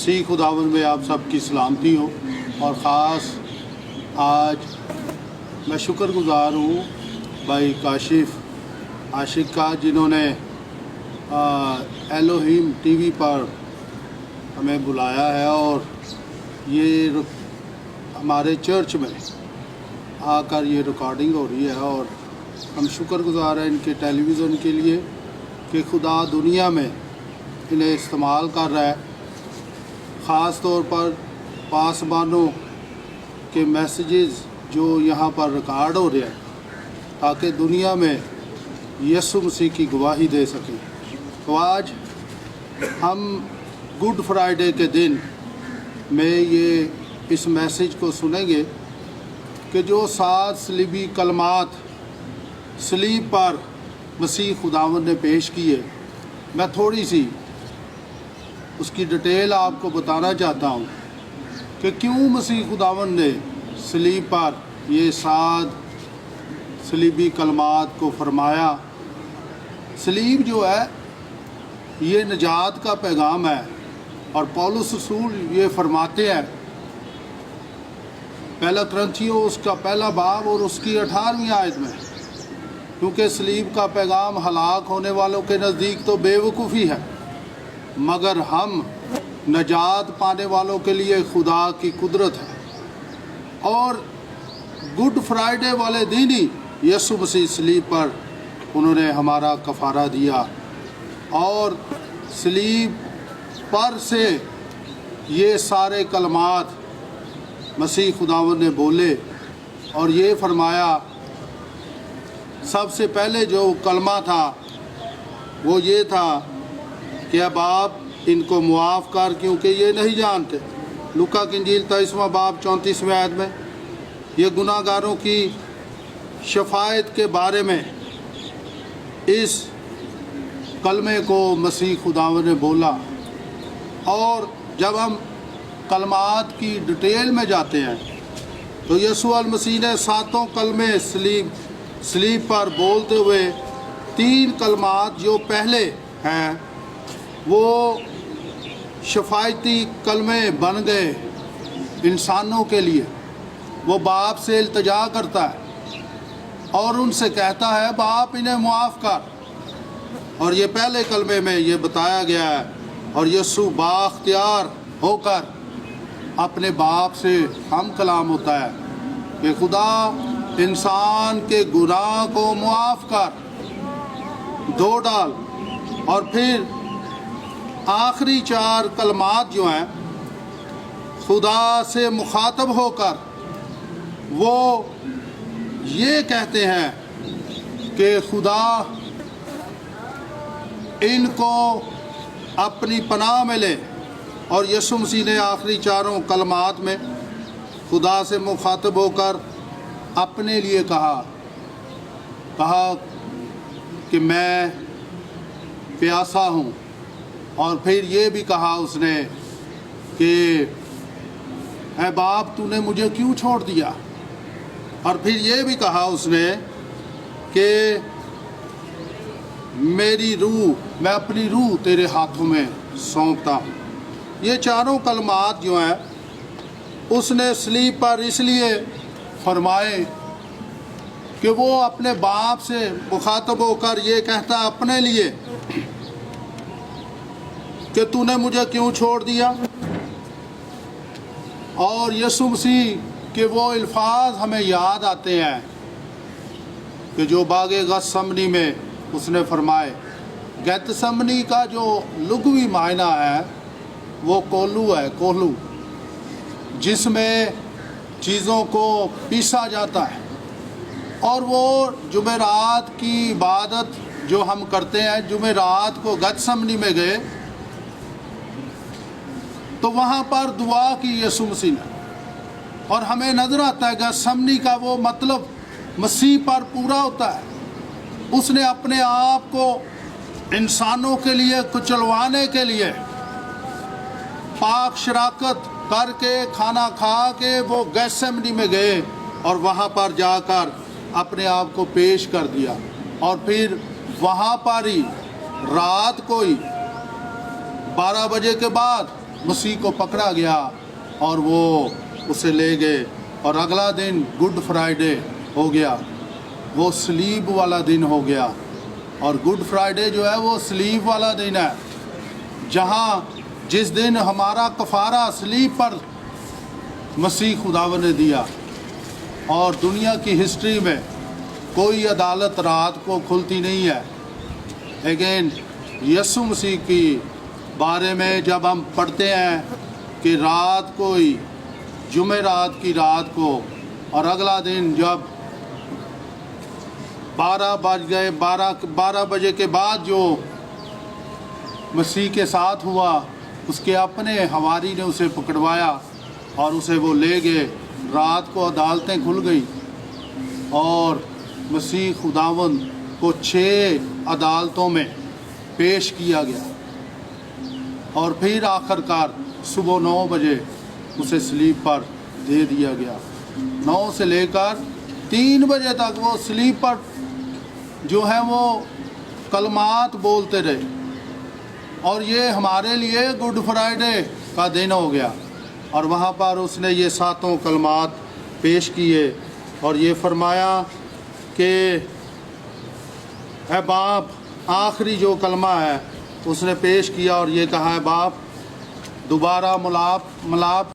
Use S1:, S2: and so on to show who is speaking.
S1: मसीह खुदावंद में आप सब की सलामती हो। और ख़ास आज मैं शुक्रगुज़ार हूँ भाई काशिफ आशिक का, जिन्होंने एलोहिम टीवी पर हमें बुलाया है और ये हमारे चर्च में आकर ये रिकॉर्डिंग हो रही है। और हम शुक्रगुज़ार हैं इनके टेलीविज़न के लिए कि खुदा दुनिया में इन्हें इस्तेमाल कर रहा है, ख़ास तौर पर पासबानों के मैसेजेस जो यहाँ पर रिकॉर्ड हो रहे हैं, ताकि दुनिया में यीशु मसीह की गवाही दे सकें। तो आज हम गुड फ्राइडे के दिन में ये इस मैसेज को सुनेंगे कि जो 7 सलीबी कलमात सलीब पर मसीह खुदावंद ने पेश किए, मैं थोड़ी सी उसकी डिटेल आपको बताना चाहता हूँ कि क्यों मसीह खुदावंद ने सलीब पर ये 7 सलीबी कलमात को फरमाया। सलीब जो है ये निजात का पैगाम है, और पौलुस रसूल ये फरमाते हैं पहला क्रंथियों उसका पहला बाब और उसकी 18वीं आयत में, क्योंकि सलीब का पैगाम हलाक होने वालों के नज़दीक तो बेवकूफ़ी है, मगर हम नजात पाने वालों के लिए खुदा की कुदरत है। और गुड फ्राइडे वाले दिन ही यीशु मसीह सलीब पर उन्होंने हमारा कफ़ारा दिया, और सलीब पर से ये सारे कलमात मसीह खुदावंद ने बोले। और ये फरमाया, सबसे पहले जो कलमा था वो ये था कि अब आप इनको मुआफ़ कर, क्योंकि ये नहीं जानते। लूका की इंजील 23वां बाब 34वें आयत में ये गुनाहगारों की शफायत के बारे में इस कलमे को मसीह खुदावंद ने बोला। और जब हम कलमात की डिटेल में जाते हैं तो यीशु मसीह ने 7 कलमे सलीब पर बोलते हुए 3 कलमात जो पहले हैं वो शफायती कलमे बन गए इंसानों के लिए। वो बाप से इल्तिजा करता है और उनसे कहता है, बाप इन्हें मुआफ़ कर। और ये पहले कलमे में ये बताया गया है, और यीशु बाख्तियार होकर अपने बाप से हम कलाम होता है कि खुदा इंसान के गुनाह को मुआफ़ कर, धो डाल। और फिर आखिरी 4 कलमात जो हैं खुदा से मुखातब होकर वो ये कहते हैं कि खुदा इनको अपनी पनाह में ले। और यीशु मसीह ने आखिरी 4 कलमात में खुदा से मुखातब होकर अपने लिए कहा कि मैं प्यासा हूँ। और फिर ये भी कहा उसने कि ऐ बाप तूने मुझे क्यों छोड़ दिया। और फिर ये भी कहा उसने कि मेरी रूह, मैं अपनी रूह तेरे हाथों में सौंपता हूँ। ये 4 कलमात जो हैं उसने सलीब पर इसलिए फरमाए कि वो अपने बाप से मुखातब होकर ये कहता अपने लिए कि तूने मुझे क्यों छोड़ दिया। और यीशु मसीह के वो अल्फाज हमें याद आते हैं कि जो बागे गतसमनी में उसने फरमाए। गतसमनी का जो लुग़वी मायना है वो कोहलू है, कोहलू, जिसमें चीज़ों को पीसा जाता है। और वो जुमेरात की इबादत जो हम करते हैं, जुमेरात को गतसमनी में गए तो वहाँ पर दुआ की यीशु मसीह ने, और हमें नज़र आता है गतसमनी का वो मतलब मसीह पर पूरा होता है। उसने अपने आप को इंसानों के लिए कुचलवाने के लिए पाक शराकत करके खाना खा के वो गतसमनी में गए और वहाँ पर जाकर अपने आप को पेश कर दिया। और फिर वहाँ पर ही रात को ही 12 बजे के बाद مسیح کو پکڑا گیا اور وہ اسے لے گئے، اور اگلا دن گڈ فرائیڈے ہو گیا، وہ صلیب والا دن ہو گیا۔ اور گڈ فرائیڈے جو ہے وہ صلیب والا دن ہے، جس دن ہمارا کفارہ صلیب پر مسیح خداوند نے دیا۔ اور دنیا کی ہسٹری میں کوئی عدالت رات کو کھلتی نہیں ہے، لیکن یسوع مسیح کی بارے میں جب ہم پڑھتے ہیں کہ رات کو ہی جمعرات کی رات کو، اور اگلا دن جب 12 بجے کے بعد جو مسیح کے ساتھ ہوا، اس کے اپنے حواری نے اسے پکڑوایا اور اسے وہ لے گئے۔ رات کو عدالتیں کھل گئی اور مسیح خداوند کو 6 عدالتوں میں پیش کیا گیا، اور پھر آخرکار صبح 9 بجے اسے صلیب پر دے دیا گیا۔ 9 سے لے کر 3 بجے تک وہ صلیب پر جو ہے وہ کلمات بولتے رہے، اور یہ ہمارے لیے گڈ فرائیڈے کا دن ہو گیا۔ اور وہاں پر اس نے یہ 7 کلمات پیش کیے اور یہ فرمایا کہ اے باپ، آخری جو کلمہ ہے اس نے پیش کیا اور یہ کہا، اے باپ، دوبارہ ملاپ